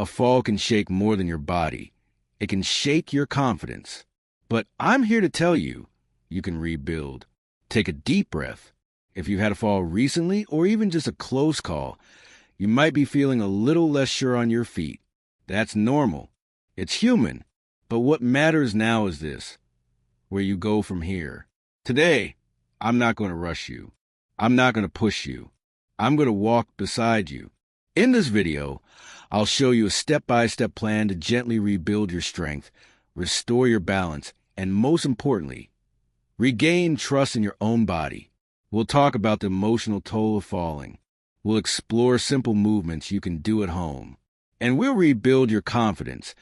A fall can shake more than your body. It can shake your confidence. But I'm here to tell you, you can rebuild. Take a deep breath. If you've had a fall recently or even just a close call, you might be feeling a little less sure on your feet. That's normal. It's human. But what matters now is this: where you go from here. Today, I'm not going to rush you. I'm not going to push you. I'm going to walk beside you. In this video, I'll show you a step-by-step plan to gently rebuild your strength, restore your balance, and most importantly, regain trust in your own body. We'll talk about the emotional toll of falling. We'll explore simple movements you can do at home. And we'll rebuild your confidence,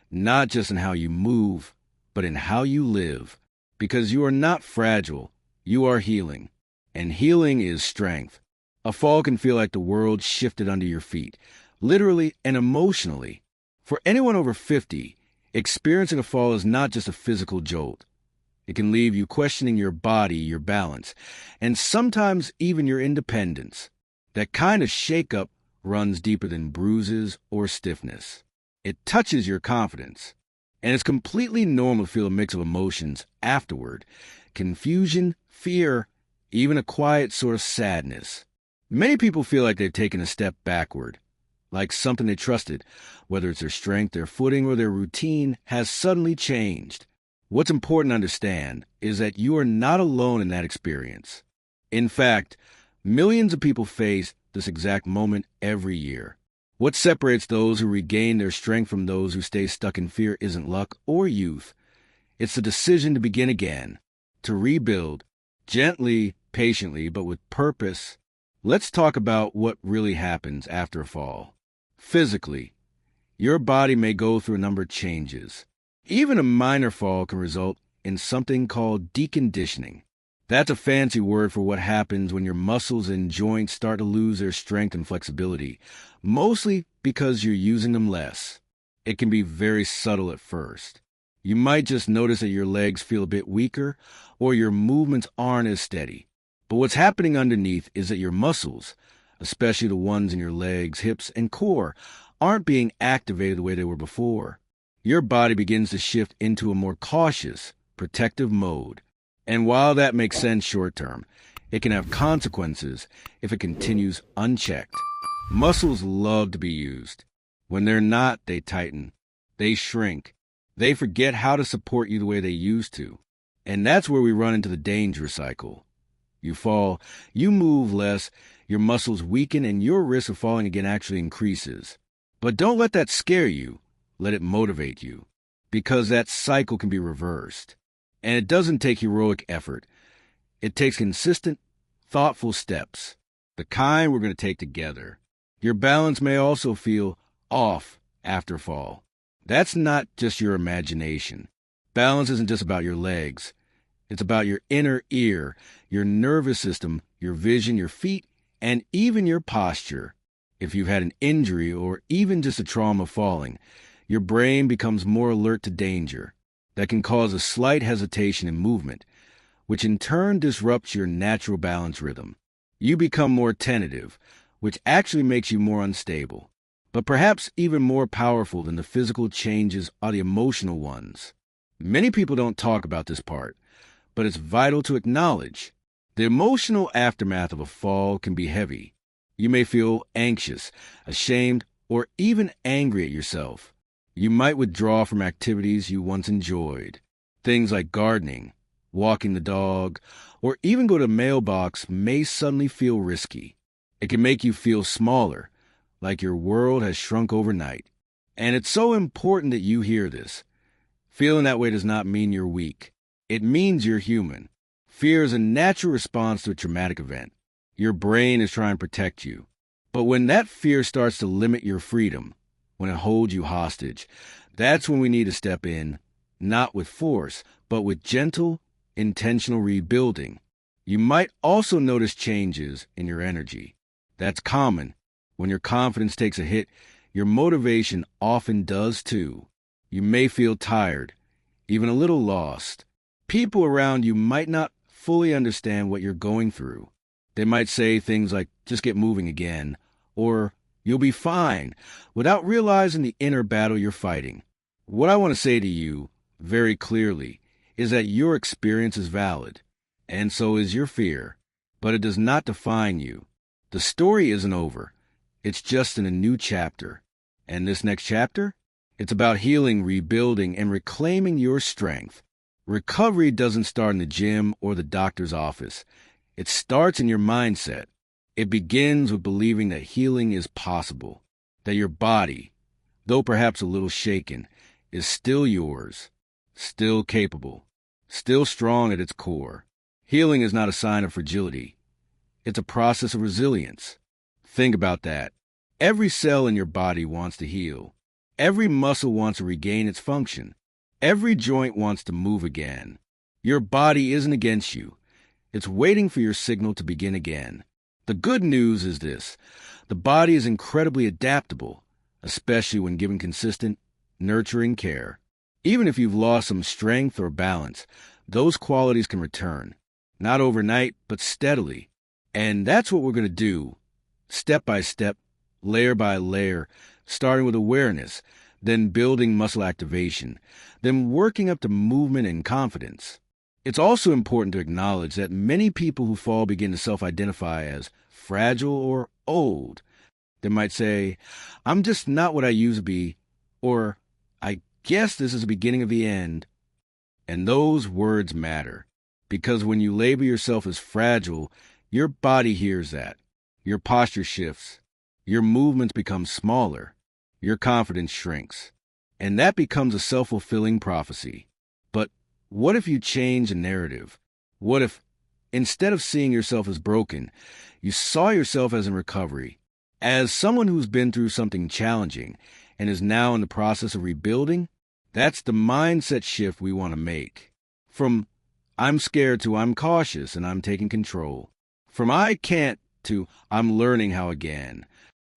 not just in how you move, but in how you live. Because you are not fragile, you are healing. And healing is strength. A fall can feel like the world shifted under your feet, literally and emotionally. For anyone over 50, experiencing a fall is not just a physical jolt. It can leave you questioning your body, your balance, and sometimes even your independence. That kind of shakeup runs deeper than bruises or stiffness. It touches your confidence. And it's completely normal to feel a mix of emotions afterward: confusion, fear, even a quiet sort of sadness. Many people feel like they've taken a step backward, like something they trusted, whether it's their strength, their footing, or their routine, has suddenly changed. What's important to understand is that you are not alone in that experience. In fact, millions of people face this exact moment every year. What separates those who regain their strength from those who stay stuck in fear isn't luck or youth. It's the decision to begin again, to rebuild, gently, patiently, but with purpose. Let's talk about what really happens after a fall. Physically, your body may go through a number of changes. Even a minor fall can result in something called deconditioning. That's a fancy word for what happens when your muscles and joints start to lose their strength and flexibility, mostly because you're using them less. It can be very subtle at first. You might just notice that your legs feel a bit weaker or your movements aren't as steady. But what's happening underneath is that your muscles, especially the ones in your legs, hips, and core, aren't being activated the way they were before. Your body begins to shift into a more cautious, protective mode. And while that makes sense short term, it can have consequences if it continues unchecked. Muscles love to be used. When they're not, they tighten. They shrink. They forget how to support you the way they used to. And that's where we run into the danger cycle. You fall, you move less, your muscles weaken, and your risk of falling again actually increases. But don't let that scare you. Let it motivate you. Because that cycle can be reversed. And it doesn't take heroic effort. It takes consistent, thoughtful steps. The kind we're going to take together. Your balance may also feel off after fall. That's not just your imagination. Balance isn't just about your legs. It's about your inner ear, your nervous system, your vision, your feet, and even your posture. If you've had an injury or even just a trauma falling, your brain becomes more alert to danger. That can cause a slight hesitation in movement, which in turn disrupts your natural balance rhythm. You become more tentative, which actually makes you more unstable. But perhaps even more powerful than the physical changes are the emotional ones. Many people don't talk about this part, but it's vital to acknowledge. The emotional aftermath of a fall can be heavy. You may feel anxious, ashamed, or even angry at yourself. You might withdraw from activities you once enjoyed. Things like gardening, walking the dog, or even go to the mailbox may suddenly feel risky. It can make you feel smaller, like your world has shrunk overnight. And it's so important that you hear this. Feeling that way does not mean you're weak. It means you're human. Fear is a natural response to a traumatic event. Your brain is trying to protect you. But when that fear starts to limit your freedom, when it holds you hostage, that's when we need to step in, not with force, but with gentle, intentional rebuilding. You might also notice changes in your energy. That's common. When your confidence takes a hit, your motivation often does too. You may feel tired, even a little lost. People around you might not fully understand what you're going through. They might say things like, just get moving again, or You'll be fine without realizing the inner battle you're fighting. What I want to say to you very clearly is that your experience is valid, and so is your fear, but it does not define you. The story isn't over. It's just in a new chapter. And this next chapter? It's about healing, rebuilding, and reclaiming your strength. Recovery doesn't start in the gym or the doctor's office. It starts in your mindset. It begins with believing that healing is possible, that your body, though perhaps a little shaken, is still yours, still capable, still strong at its core. Healing is not a sign of fragility. It's a process of resilience. Think about that. Every cell in your body wants to heal. Every muscle wants to regain its function. Every joint wants to move again. Your body isn't against you. It's waiting for your signal to begin again. The good news is this: the body is incredibly adaptable, especially when given consistent, nurturing care. Even if you've lost some strength or balance, those qualities can return. Not overnight, but steadily. And that's what we're going to do, step by step, layer by layer, starting with awareness, then building muscle activation, then working up to movement and confidence. It's also important to acknowledge that many people who fall begin to self-identify as fragile or old. They might say, "I'm just not what I used to be," or "I guess this is the beginning of the end." And those words matter, because when you label yourself as fragile, your body hears that. Your posture shifts. Your movements become smaller. Your confidence shrinks. And that becomes a self-fulfilling prophecy. But what if you change the narrative? What if, instead of seeing yourself as broken, you saw yourself as in recovery, as someone who's been through something challenging and is now in the process of rebuilding? That's the mindset shift we want to make. From "I'm scared" to "I'm cautious and I'm taking control." From "I can't" to "I'm learning how again."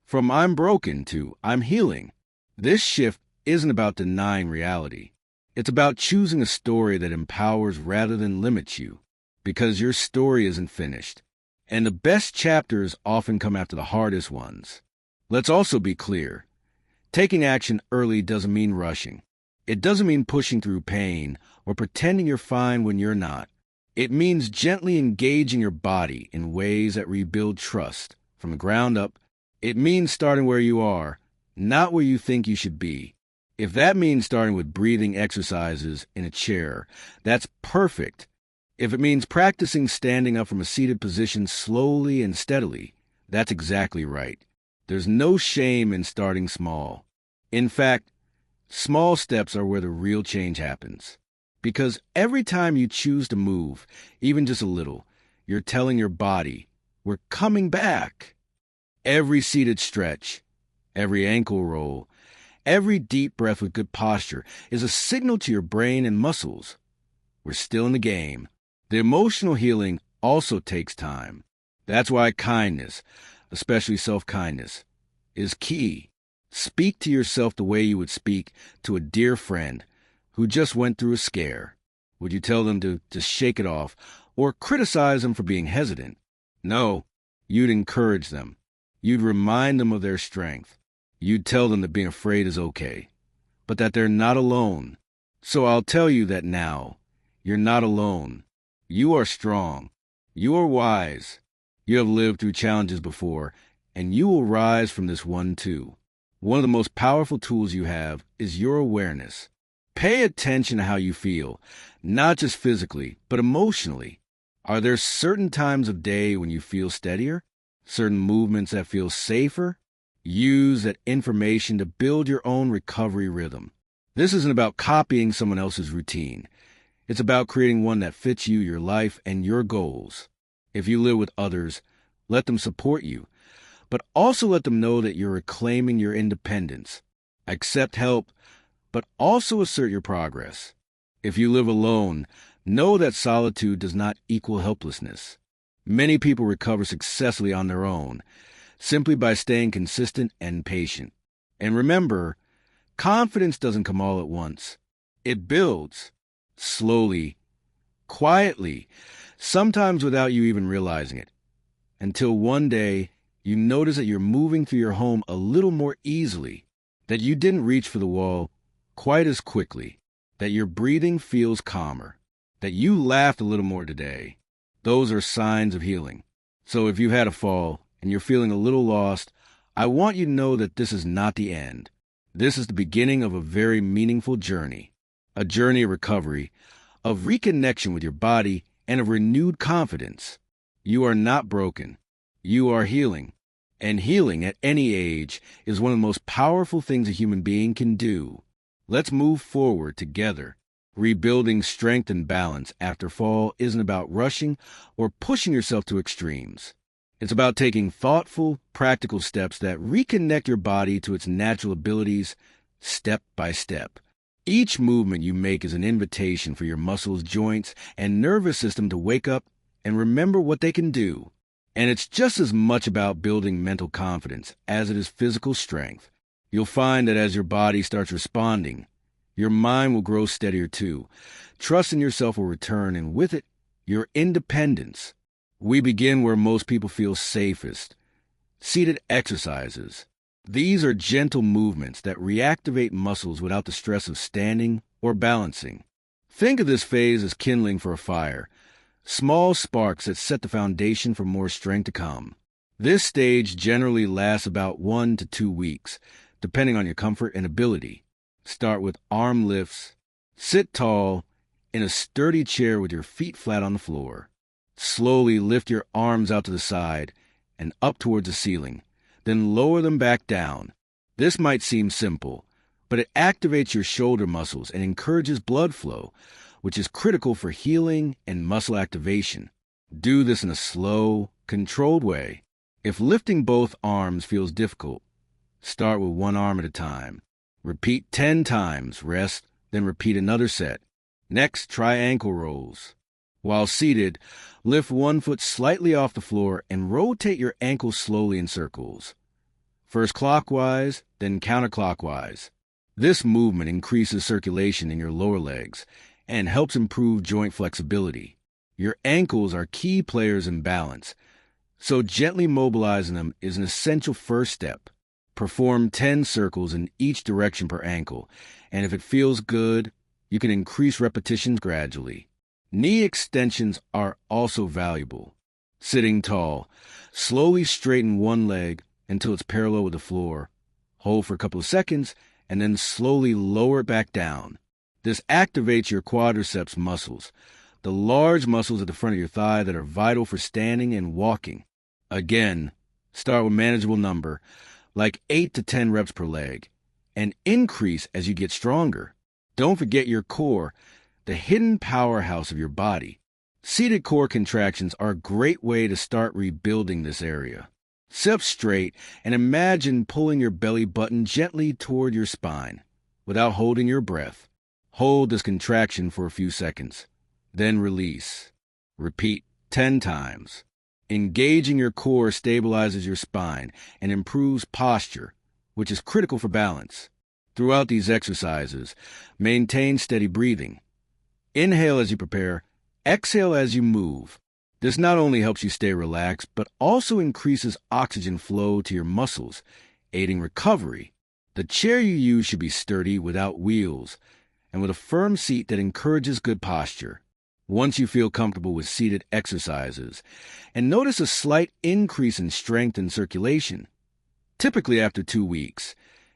From "I'm broken" to "I'm healing." This shift isn't about denying reality. It's about choosing a story that empowers rather than limits you, because your story isn't finished. And the best chapters often come after the hardest ones. Let's also be clear. Taking action early doesn't mean rushing. It doesn't mean pushing through pain or pretending you're fine when you're not. It means gently engaging your body in ways that rebuild trust from the ground up. It means starting where you are, not where you think you should be. If that means starting with breathing exercises in a chair, that's perfect. If it means practicing standing up from a seated position slowly and steadily, that's exactly right. There's no shame in starting small. In fact, small steps are where the real change happens. Because every time you choose to move, even just a little, you're telling your body, "We're coming back." Every seated stretch, every ankle roll, every deep breath with good posture is a signal to your brain and muscles. We're still in the game. The emotional healing also takes time. That's why kindness, especially self-kindness, is key. Speak to yourself the way you would speak to a dear friend who just went through a scare. Would you tell them to shake it off or criticize them for being hesitant? No, you'd encourage them. You'd remind them of their strength. You'd tell them that being afraid is okay, but that they're not alone. So I'll tell you that now. You're not alone. You are strong. You are wise. You have lived through challenges before, and you will rise from this one too. One of the most powerful tools you have is your awareness. Pay attention to how you feel, not just physically, but emotionally. Are there certain times of day when you feel steadier? Certain movements that feel safer? Use that information to build your own recovery rhythm. This isn't about copying someone else's routine. It's about creating one that fits you, your life, and your goals. If you live with others, let them support you, but also let them know that you're reclaiming your independence. Accept help, but also assert your progress. If you live alone, know that solitude does not equal helplessness. Many people recover successfully on their own, simply by staying consistent and patient. And remember, confidence doesn't come all at once. It builds, slowly, quietly, sometimes without you even realizing it, until one day You notice that you're moving through your home a little more easily, that you didn't reach for the wall quite as quickly, that your breathing feels calmer, that you laughed a little more today. Those are signs of healing. So if you've had a fall and you're feeling a little lost, I want you to know that this is not the end. This is the beginning of a very meaningful journey, a journey of recovery, of reconnection with your body, and of renewed confidence. You are not broken. You are healing. And healing at any age is one of the most powerful things a human being can do. Let's move forward together. Rebuilding strength and balance after fall isn't about rushing or pushing yourself to extremes. It's about taking thoughtful, practical steps that reconnect your body to its natural abilities step by step. Each movement you make is an invitation for your muscles, joints, and nervous system to wake up and remember what they can do. And it's just as much about building mental confidence as it is physical strength. You'll find that as your body starts responding, your mind will grow steadier too. Trust in yourself will return, and with it, your independence. We begin where most people feel safest. Seated exercises. These are gentle movements that reactivate muscles without the stress of standing or balancing. Think of this phase as kindling for a fire. Small sparks that set the foundation for more strength to come. This stage generally lasts about 1 to 2 weeks, depending on your comfort and ability. Start with arm lifts. Sit tall in a sturdy chair with your feet flat on the floor. Slowly lift your arms out to the side and up towards the ceiling, then lower them back down. This might seem simple, but it activates your shoulder muscles and encourages blood flow, which is critical for healing and muscle activation. Do this in a slow, controlled way. If lifting both arms feels difficult, start with one arm at a time. Repeat 10 times, rest, then repeat another set. Next, try ankle rolls. While seated, lift one foot slightly off the floor and rotate your ankles slowly in circles. First clockwise, then counterclockwise. This movement increases circulation in your lower legs and helps improve joint flexibility. Your ankles are key players in balance, so gently mobilizing them is an essential first step. Perform 10 circles in each direction per ankle, and if it feels good, you can increase repetitions gradually. Knee extensions are also valuable. Sitting tall, slowly straighten one leg until it's parallel with the floor. Hold for a couple of seconds, and then slowly lower it back down. This activates your quadriceps muscles, the large muscles at the front of your thigh that are vital for standing and walking. Again, start with a manageable number, like 8 to 10 reps per leg, and increase as you get stronger. Don't forget your core, the hidden powerhouse of your body. Seated core contractions are a great way to start rebuilding this area. Sit up straight and imagine pulling your belly button gently toward your spine without holding your breath. Hold this contraction for a few seconds, then release. Repeat 10 times. Engaging your core stabilizes your spine and improves posture, which is critical for balance. Throughout these exercises, maintain steady breathing. Inhale as you prepare, exhale as you move. This not only helps you stay relaxed, but also increases oxygen flow to your muscles, aiding recovery. The chair you use should be sturdy without wheels, and with a firm seat that encourages good posture. Once you feel comfortable with seated exercises, and notice a slight increase in strength and circulation. Typically after 2 weeks,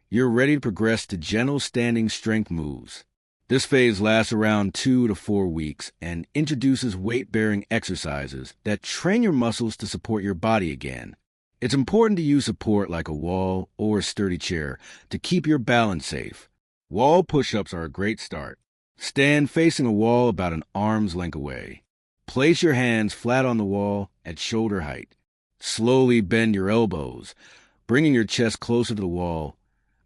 you're ready to progress to gentle standing strength moves. This phase lasts around 2 to 4 weeks and introduces weight-bearing exercises that train your muscles to support your body again. It's important to use support like a wall or a sturdy chair to keep your balance safe. Wall push-ups are a great start. Stand facing a wall about an arm's length away. Place your hands flat on the wall at shoulder height. Slowly bend your elbows, bringing your chest closer to the wall.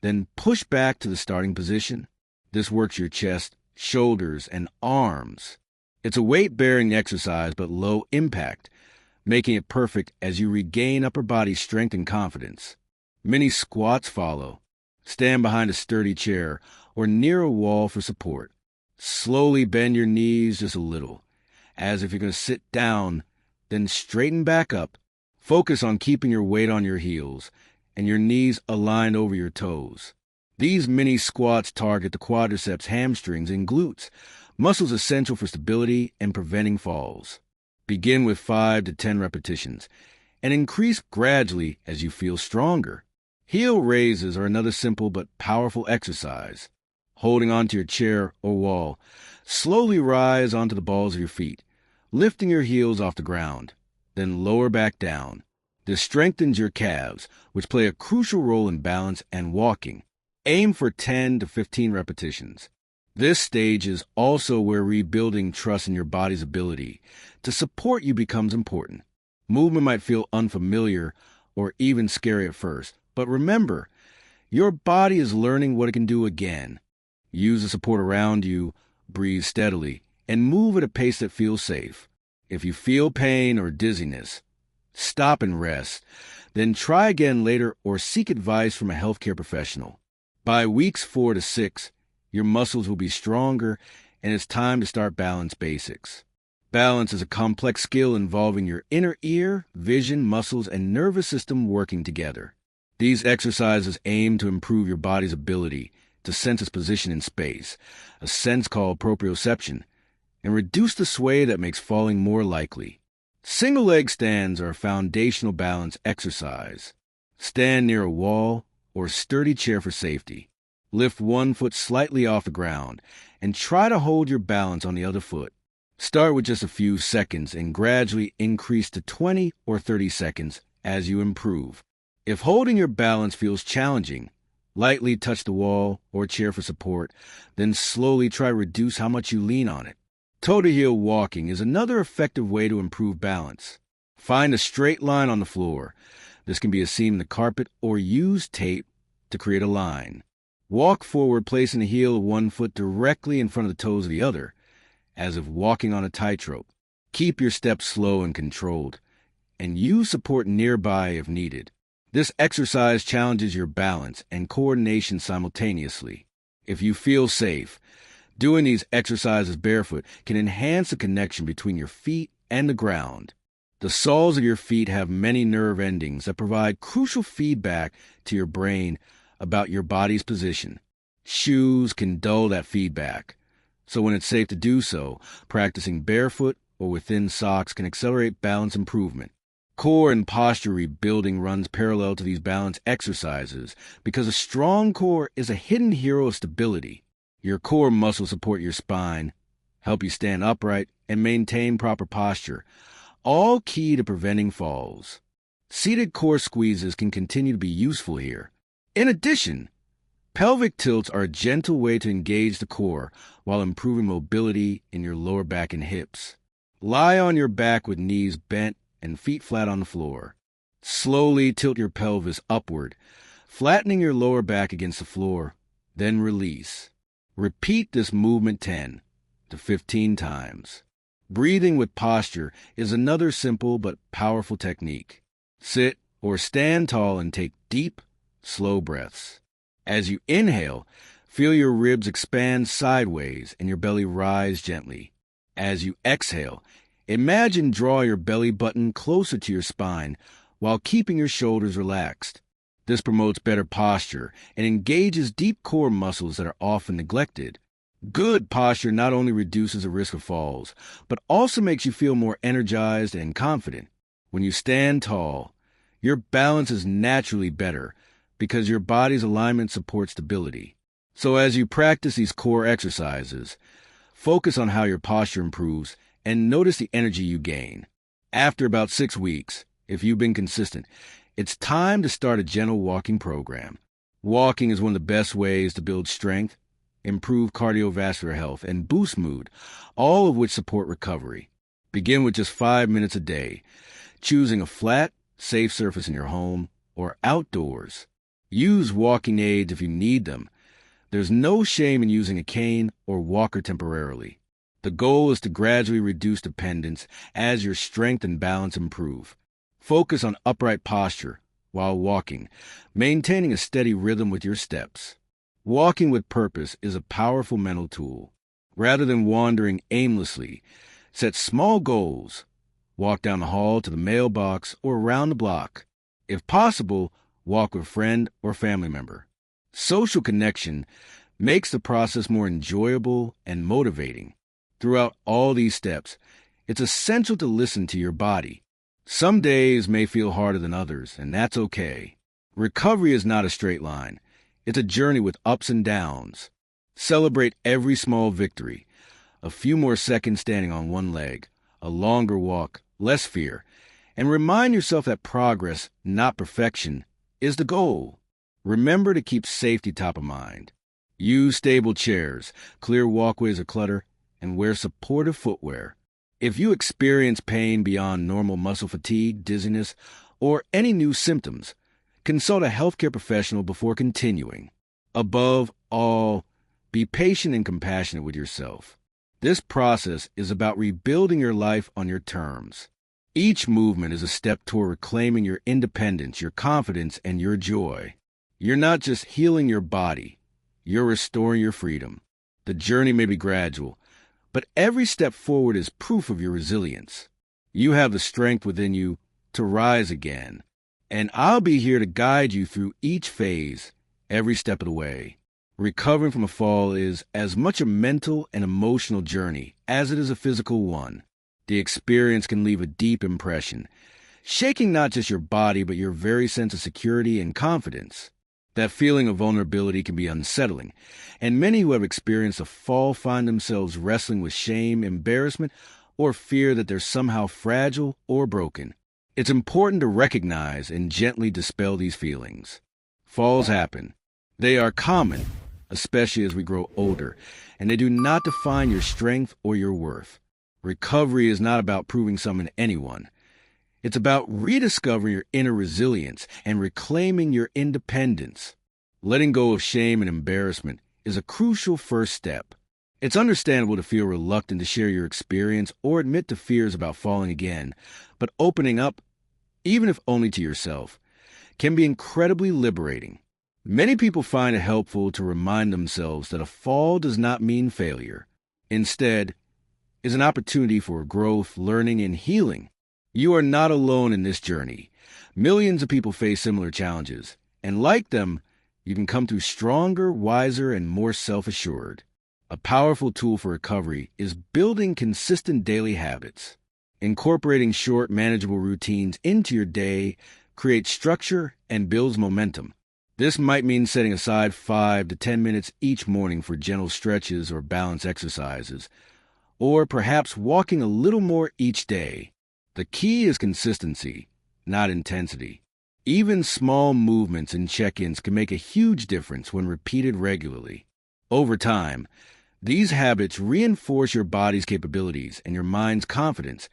Then push back to the starting position. This works your chest, shoulders, and arms. It's a weight-bearing exercise but low impact, making it perfect as you regain upper body strength and confidence. Mini squats follow. Stand behind a sturdy chair or near a wall for support. Slowly bend your knees just a little, as if you're going to sit down, then straighten back up Focus on keeping your weight on your heels and your knees aligned over your toes. These mini squats target the quadriceps, hamstrings, and glutes, muscles essential for stability and preventing falls. Begin with 5 to 10 repetitions and increase gradually as you feel stronger. Heel raises are another simple but powerful exercise. Holding onto your chair or wall, slowly rise onto the balls of your feet, lifting your heels off the ground, then lower back down. This strengthens your calves, which play a crucial role in balance and walking. Aim for 10 to 15 repetitions. This stage is also where rebuilding trust in your body's ability to support you becomes important. Movement might feel unfamiliar or even scary at first, but remember, your body is learning what it can do again. Use the support around you, breathe steadily, and move at a pace that feels safe. If you feel pain or dizziness, stop and rest, then try again later or seek advice from a healthcare professional. By weeks 4 to 6, your muscles will be stronger and it's time to start balance basics. Balance is a complex skill involving your inner ear, vision, muscles, and nervous system working together. These exercises aim to improve your body's ability to sense its position in space, a sense called proprioception, and reduce the sway that makes falling more likely. Single leg stands are a foundational balance exercise. Stand near a wall or sturdy chair for safety. Lift one foot slightly off the ground and try to hold your balance on the other foot. Start with just a few seconds and gradually increase to 20 or 30 seconds as you improve. If holding your balance feels challenging, lightly touch the wall or chair for support, then slowly try to reduce how much you lean on it. Toe-to-heel walking is another effective way to improve balance. Find a straight line on the floor. This can be a seam in the carpet or use tape to create a line. Walk forward, placing the heel of one foot directly in front of the toes of the other, as if walking on a tightrope. Keep your steps slow and controlled, and use support nearby if needed. This exercise challenges your balance and coordination simultaneously. If you feel safe, doing these exercises barefoot can enhance the connection between your feet and the ground. The soles of your feet have many nerve endings that provide crucial feedback to your brain about your body's position. Shoes can dull that feedback, so when it's safe to do so, practicing barefoot or within socks can accelerate balance improvement. Core and posture rebuilding runs parallel to these balance exercises because a strong core is a hidden hero of stability. Your core muscles support your spine, help you stand upright, and maintain proper posture, all key to preventing falls. Seated core squeezes can continue to be useful here. In addition, pelvic tilts are a gentle way to engage the core while improving mobility in your lower back and hips. Lie on your back with knees bent and feet flat on the floor. Slowly tilt your pelvis upward, flattening your lower back against the floor, then release. Repeat this movement 10 to 15 times. Breathing with posture is another simple but powerful technique. Sit or stand tall and take deep, slow breaths. As you inhale, feel your ribs expand sideways and your belly rise gently. As you exhale, imagine draw your belly button closer to your spine while keeping your shoulders relaxed. This promotes better posture and engages deep core muscles that are often neglected. Good posture not only reduces the risk of falls, but also makes you feel more energized and confident. When you stand tall, your balance is naturally better because your body's alignment supports stability. So as you practice these core exercises, focus on how your posture improves and notice the energy you gain. After about 6 weeks, if you've been consistent, it's time to start a gentle walking program. Walking is one of the best ways to build strength, improve cardiovascular health, and boost mood, all of which support recovery. Begin with just 5 minutes a day, choosing a flat, safe surface in your home or outdoors. Use walking aids if you need them. There's no shame in using a cane or walker temporarily. The goal is to gradually reduce dependence as your strength and balance improve. Focus on upright posture while walking, maintaining a steady rhythm with your steps. Walking with purpose is a powerful mental tool. Rather than wandering aimlessly, set small goals. Walk down the hall to the mailbox or around the block. If possible, walk with a friend or family member. Social connection makes the process more enjoyable and motivating. Throughout all these steps, it's essential to listen to your body. Some days may feel harder than others, and that's okay. Recovery is not a straight line. It's a journey with ups and downs. Celebrate every small victory. A few more seconds standing on one leg, a longer walk, less fear, and remind yourself that progress, not perfection, is the goal. Remember to keep safety top of mind. Use stable chairs, clear walkways of clutter, and wear supportive footwear. If you experience pain beyond normal muscle fatigue, dizziness, or any new symptoms, consult a healthcare professional before continuing. Above all, be patient and compassionate with yourself. This process is about rebuilding your life on your terms. Each movement is a step toward reclaiming your independence, your confidence, and your joy. You're not just healing your body, you're restoring your freedom. The journey may be gradual, but every step forward is proof of your resilience. You have the strength within you to rise again, and I'll be here to guide you through each phase, every step of the way. Recovering from a fall is as much a mental and emotional journey as it is a physical one. The experience can leave a deep impression, shaking not just your body but your very sense of security and confidence. That feeling of vulnerability can be unsettling, and many who have experienced a fall find themselves wrestling with shame, embarrassment, or fear that they're somehow fragile or broken. It's important to recognize and gently dispel these feelings. Falls happen. They are common, especially as we grow older, and they do not define your strength or your worth. Recovery is not about proving something to anyone. It's about rediscovering your inner resilience and reclaiming your independence. Letting go of shame and embarrassment is a crucial first step. It's understandable to feel reluctant to share your experience or admit to fears about falling again, but opening up, even if only to yourself, can be incredibly liberating. Many people find it helpful to remind themselves that a fall does not mean failure. Instead, it's an opportunity for growth, learning, and healing. You are not alone in this journey. Millions of people face similar challenges, and like them, you can come through stronger, wiser, and more self-assured. A powerful tool for recovery is building consistent daily habits. Incorporating short, manageable routines into your day creates structure and builds momentum. This might mean setting aside 5 to 10 minutes each morning for gentle stretches or balance exercises, or perhaps walking a little more each day. The key is consistency, not intensity. Even small movements and check-ins can make a huge difference when repeated regularly. Over time, these habits reinforce your body's capabilities and your mind's confidence,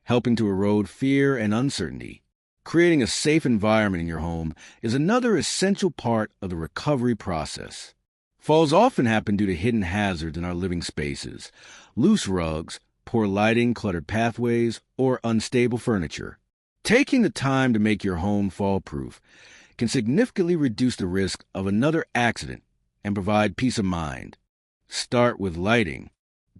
helping to erode fear and uncertainty. Creating a safe environment in your home is another essential part of the recovery process. Falls often happen due to hidden hazards in our living spaces, loose rugs, poor lighting, cluttered pathways, or unstable furniture. Taking the time to make your home fall-proof can significantly reduce the risk of another accident and provide peace of mind. Start with lighting.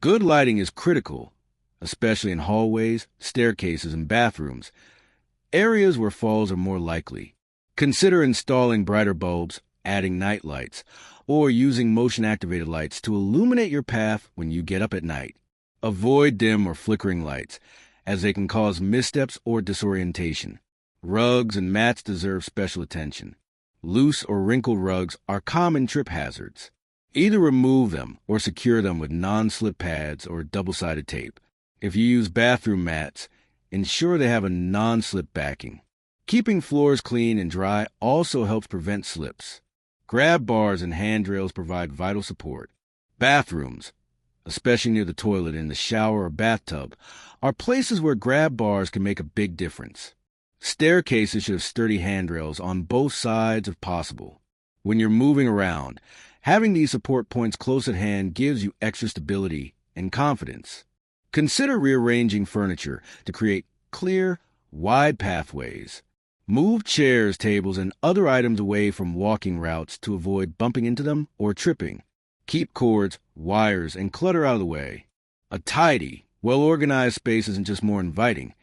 Good lighting is critical, especially in hallways, staircases, and bathrooms, areas where falls are more likely. Consider installing brighter bulbs, adding night lights, or using motion-activated lights to illuminate your path when you get up at night. Avoid dim or flickering lights, as they can cause missteps or disorientation. Rugs and mats deserve special attention. Loose or wrinkled rugs are common trip hazards. Either remove them or secure them with non-slip pads or double-sided tape. If you use bathroom mats, ensure they have a non-slip backing. Keeping floors clean and dry also helps prevent slips. Grab bars and handrails provide vital support. Bathrooms, especially near the toilet, in the shower or bathtub, are places where grab bars can make a big difference. Staircases should have sturdy handrails on both sides if possible. When you're moving around, having these support points close at hand gives you extra stability and confidence. Consider rearranging furniture to create clear, wide pathways. Move chairs, tables, and other items away from walking routes to avoid bumping into them or tripping. Keep cords, wires, and clutter out of the way. A tidy, well-organized space isn't just more inviting.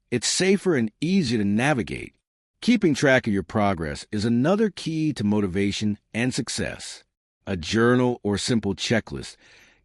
It's safer and easier to navigate. Keeping track of your progress is another key to motivation and success. A journal or simple checklist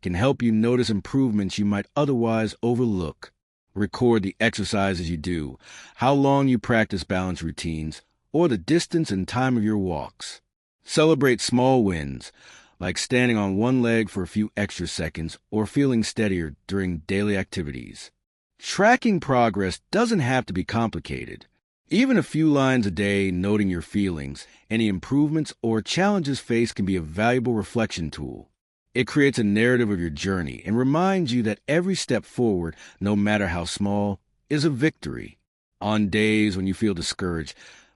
can help you notice improvements you might otherwise overlook. Record the exercises you do, how long you practice balance routines, or the distance and time of your walks. Celebrate small wins, like standing on one leg for a few extra seconds or feeling steadier during daily activities. Tracking progress doesn't have to be complicated. Even a few lines a day noting your feelings, any improvements, or challenges faced can be a valuable reflection tool. It creates a narrative of your journey and reminds you that every step forward, no matter how small, is a victory. On days when you feel discouraged,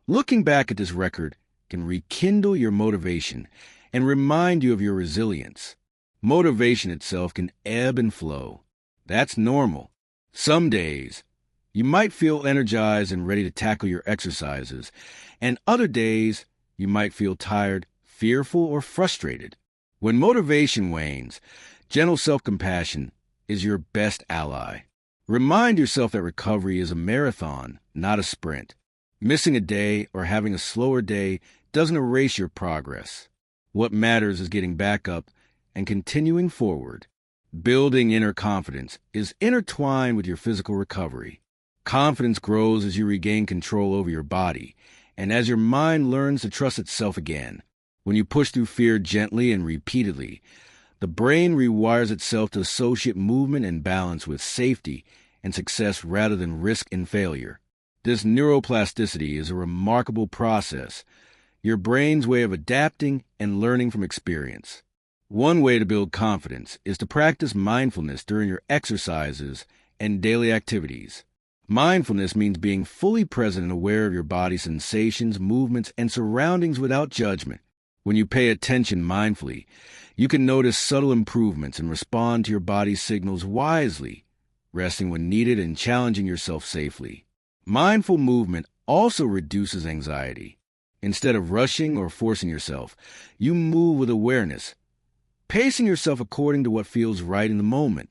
looking back at this record can rekindle your motivation and remind you of your resilience. Motivation itself can ebb and flow. That's normal. Some days, you might feel energized and ready to tackle your exercises, and other days, you might feel tired, fearful, or frustrated. When motivation wanes, gentle self-compassion is your best ally. Remind yourself that recovery is a marathon, not a sprint. Missing a day or having a slower day doesn't erase your progress. What matters is getting back up and continuing forward. Building inner confidence is intertwined with your physical recovery. Confidence grows as you regain control over your body, and as your mind learns to trust itself again. When you push through fear gently and repeatedly, the brain rewires itself to associate movement and balance with safety and success rather than risk and failure. This neuroplasticity is a remarkable process, your brain's way of adapting and learning from experience. One way to build confidence is to practice mindfulness during your exercises and daily activities. Mindfulness means being fully present and aware of your body's sensations, movements, and surroundings without judgment. When you pay attention mindfully, you can notice subtle improvements and respond to your body's signals wisely, resting when needed and challenging yourself safely. Mindful movement also reduces anxiety. Instead of rushing or forcing yourself, you move with awareness, pacing yourself according to what feels right in the moment.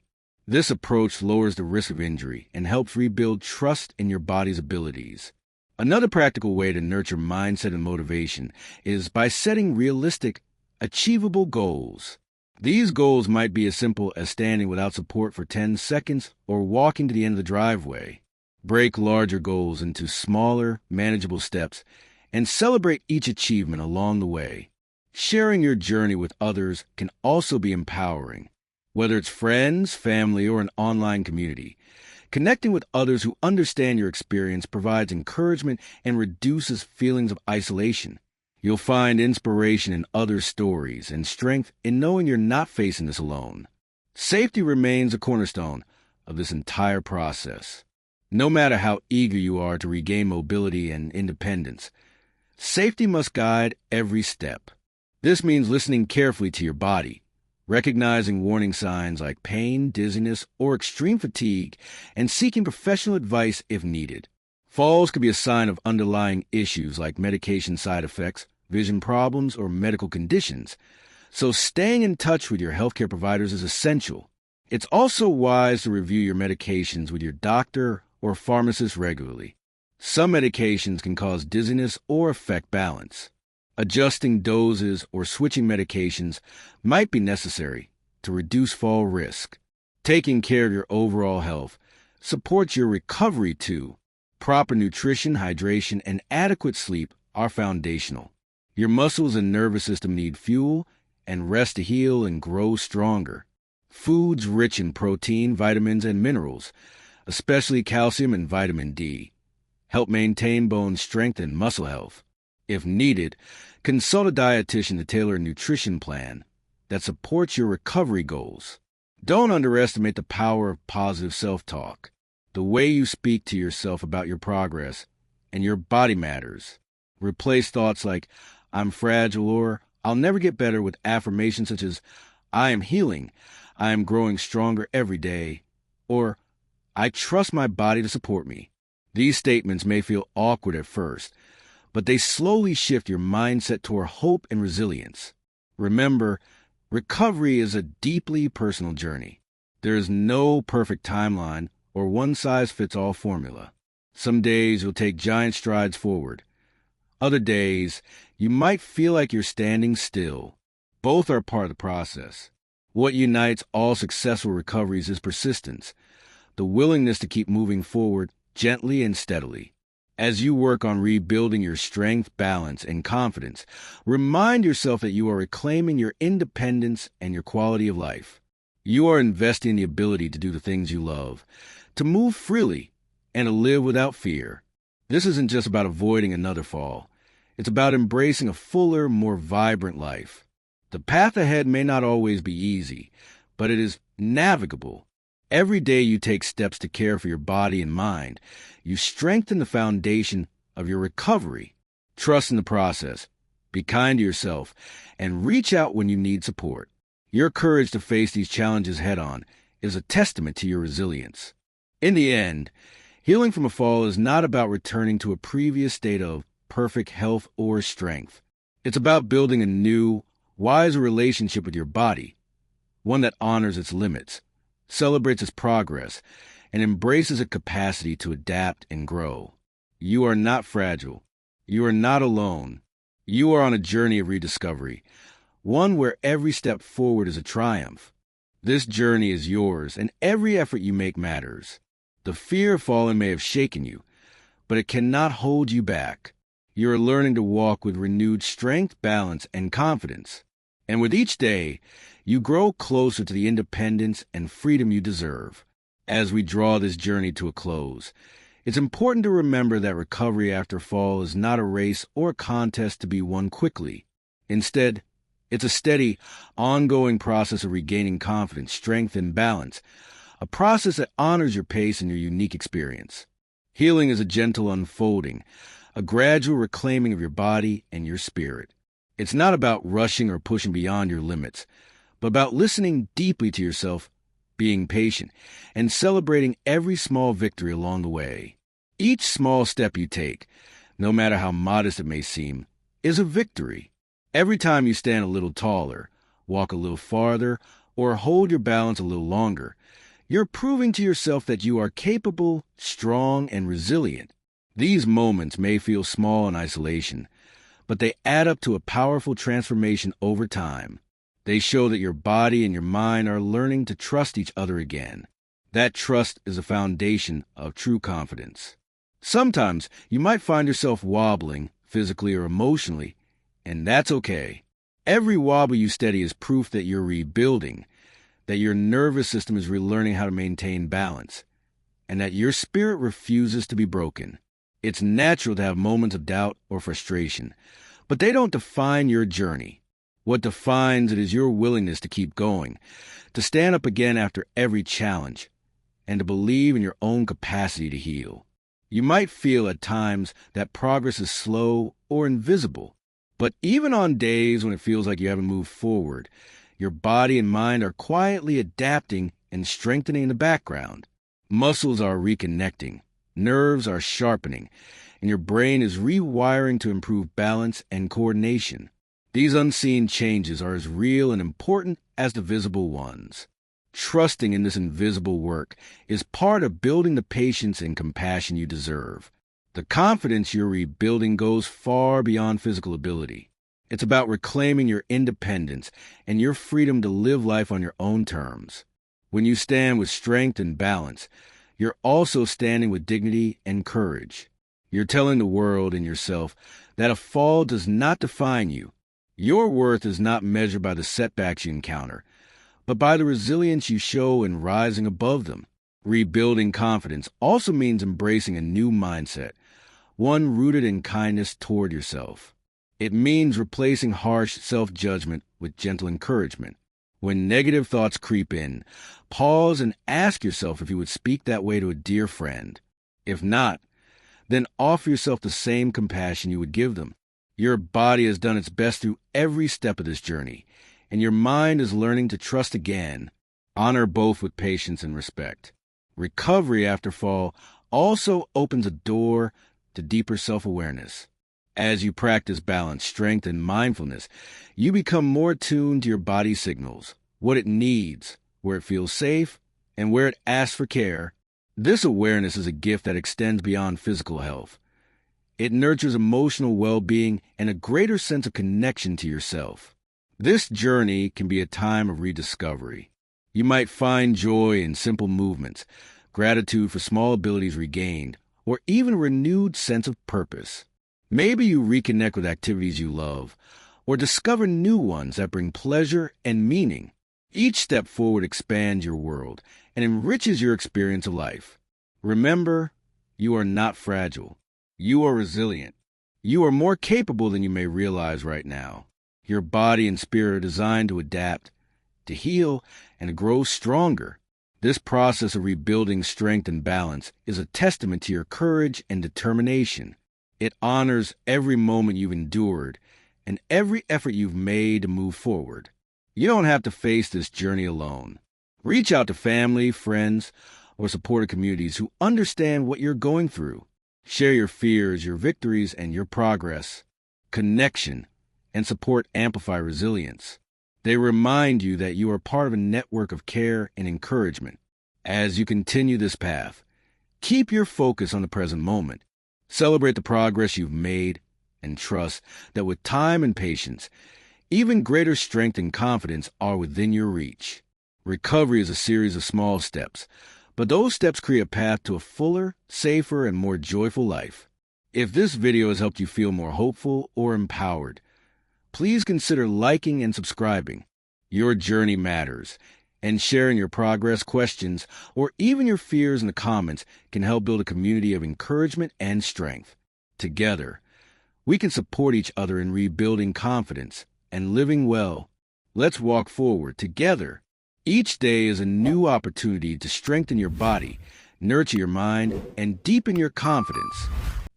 This approach lowers the risk of injury and helps rebuild trust in your body's abilities. Another practical way to nurture mindset and motivation is by setting realistic, achievable goals. These goals might be as simple as standing without support for 10 seconds or walking to the end of the driveway. Break larger goals into smaller, manageable steps and celebrate each achievement along the way. Sharing your journey with others can also be empowering. Whether it's friends, family, or an online community, connecting with others who understand your experience provides encouragement and reduces feelings of isolation. You'll find inspiration in others' stories and strength in knowing you're not facing this alone. Safety remains a cornerstone of this entire process. No matter how eager you are to regain mobility and independence, safety must guide every step. This means listening carefully to your body, recognizing warning signs like pain, dizziness, or extreme fatigue, and seeking professional advice if needed. Falls could be a sign of underlying issues like medication side effects, vision problems, or medical conditions, so staying in touch with your healthcare providers is essential. It's also wise to review your medications with your doctor or pharmacist regularly. Some medications can cause dizziness or affect balance. Adjusting doses or switching medications might be necessary to reduce fall risk. Taking care of your overall health supports your recovery too. Proper nutrition, hydration, and adequate sleep are foundational. Your muscles and nervous system need fuel and rest to heal and grow stronger. Foods rich in protein, vitamins, and minerals, especially calcium and vitamin D, help maintain bone strength and muscle health. If needed, consult a dietitian to tailor a nutrition plan that supports your recovery goals. Don't underestimate the power of positive self-talk. The way you speak to yourself about your progress and your body matters. Replace thoughts like, I'm fragile, or I'll never get better with affirmations such as, I am healing, I am growing stronger every day, or I trust my body to support me. These statements may feel awkward at first, but they slowly shift your mindset toward hope and resilience. Remember, recovery is a deeply personal journey. There is no perfect timeline or one-size-fits-all formula. Some days you'll take giant strides forward. Other days, you might feel like you're standing still. Both are part of the process. What unites all successful recoveries is persistence, the willingness to keep moving forward gently and steadily. As you work on rebuilding your strength, balance, and confidence, remind yourself that you are reclaiming your independence and your quality of life. You are investing in the ability to do the things you love, to move freely, and to live without fear. This isn't just about avoiding another fall. It's about embracing a fuller, more vibrant life. The path ahead may not always be easy, but it is navigable. Every day you take steps to care for your body and mind, you strengthen the foundation of your recovery. Trust in the process, be kind to yourself, and reach out when you need support. Your courage to face these challenges head-on is a testament to your resilience. In the end, healing from a fall is not about returning to a previous state of perfect health or strength. It's about building a new, wiser relationship with your body, one that honors its limits, celebrates its progress, and embraces its capacity to adapt and grow. You are not fragile. You are not alone. You are on a journey of rediscovery, one where every step forward is a triumph. This journey is yours, and every effort you make matters. The fear of falling may have shaken you, but it cannot hold you back. You are learning to walk with renewed strength, balance, and confidence. And with each day, you grow closer to the independence and freedom you deserve. As we draw this journey to a close, it's important to remember that recovery after fall is not a race or a contest to be won quickly. Instead, it's a steady, ongoing process of regaining confidence, strength, and balance, a process that honors your pace and your unique experience. Healing is a gentle unfolding, a gradual reclaiming of your body and your spirit. It's not about rushing or pushing beyond your limits, but about listening deeply to yourself, being patient, and celebrating every small victory along the way. Each small step you take, no matter how modest it may seem, is a victory. Every time you stand a little taller, walk a little farther, or hold your balance a little longer, you're proving to yourself that you are capable, strong, and resilient. These moments may feel small in isolation, but they add up to a powerful transformation over time. They show that your body and your mind are learning to trust each other again. That trust is a foundation of true confidence. Sometimes you might find yourself wobbling, physically or emotionally, and that's okay. Every wobble you steady is proof that you're rebuilding, that your nervous system is relearning how to maintain balance, and that your spirit refuses to be broken. It's natural to have moments of doubt or frustration, but they don't define your journey. What defines it is your willingness to keep going, to stand up again after every challenge, and to believe in your own capacity to heal. You might feel at times that progress is slow or invisible, but even on days when it feels like you haven't moved forward, your body and mind are quietly adapting and strengthening in the background. Muscles are reconnecting, nerves are sharpening, and your brain is rewiring to improve balance and coordination. These unseen changes are as real and important as the visible ones. Trusting in this invisible work is part of building the patience and compassion you deserve. The confidence you're rebuilding goes far beyond physical ability. It's about reclaiming your independence and your freedom to live life on your own terms. When you stand with strength and balance, you're also standing with dignity and courage. You're telling the world and yourself that a fall does not define you. Your worth is not measured by the setbacks you encounter, but by the resilience you show in rising above them. Rebuilding confidence also means embracing a new mindset, one rooted in kindness toward yourself. It means replacing harsh self-judgment with gentle encouragement. When negative thoughts creep in, pause and ask yourself if you would speak that way to a dear friend. If not, then offer yourself the same compassion you would give them. Your body has done its best through every step of this journey, and your mind is learning to trust again. Honor both with patience and respect. Recovery after fall also opens a door to deeper self-awareness. As you practice balance, strength, and mindfulness, you become more attuned to your body's signals, what it needs, where it feels safe, and where it asks for care. This awareness is a gift that extends beyond physical health. It nurtures emotional well-being and a greater sense of connection to yourself. This journey can be a time of rediscovery. You might find joy in simple movements, gratitude for small abilities regained, or even a renewed sense of purpose. Maybe you reconnect with activities you love, or discover new ones that bring pleasure and meaning. Each step forward expands your world and enriches your experience of life. Remember, you are not fragile. You are resilient. You are more capable than you may realize right now. Your body and spirit are designed to adapt, to heal, and to grow stronger. This process of rebuilding strength and balance is a testament to your courage and determination. It honors every moment you've endured and every effort you've made to move forward. You don't have to face this journey alone. Reach out to family, friends, or supportive communities who understand what you're going through. Share your fears, your victories, and your progress. Connection and support amplify resilience. They remind you that you are part of a network of care and encouragement. As you continue this path, keep your focus on the present moment. Celebrate the progress you've made and trust that with time and patience, even greater strength and confidence are within your reach. Recovery is a series of small steps, but those steps create a path to a fuller, safer, and more joyful life. If this video has helped you feel more hopeful or empowered, please consider liking and subscribing. Your journey matters, and sharing your progress, questions, or even your fears in the comments can help build a community of encouragement and strength. Together, we can support each other in rebuilding confidence and living well. Let's walk forward together. Each day is a new opportunity to strengthen your body, nurture your mind, and deepen your confidence.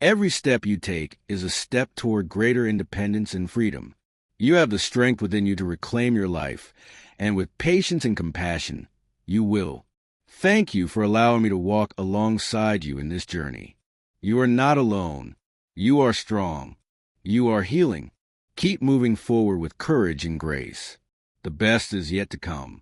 Every step you take is a step toward greater independence and freedom. You have the strength within you to reclaim your life, and with patience and compassion, you will. Thank you for allowing me to walk alongside you in this journey. You are not alone. You are strong. You are healing. Keep moving forward with courage and grace. The best is yet to come.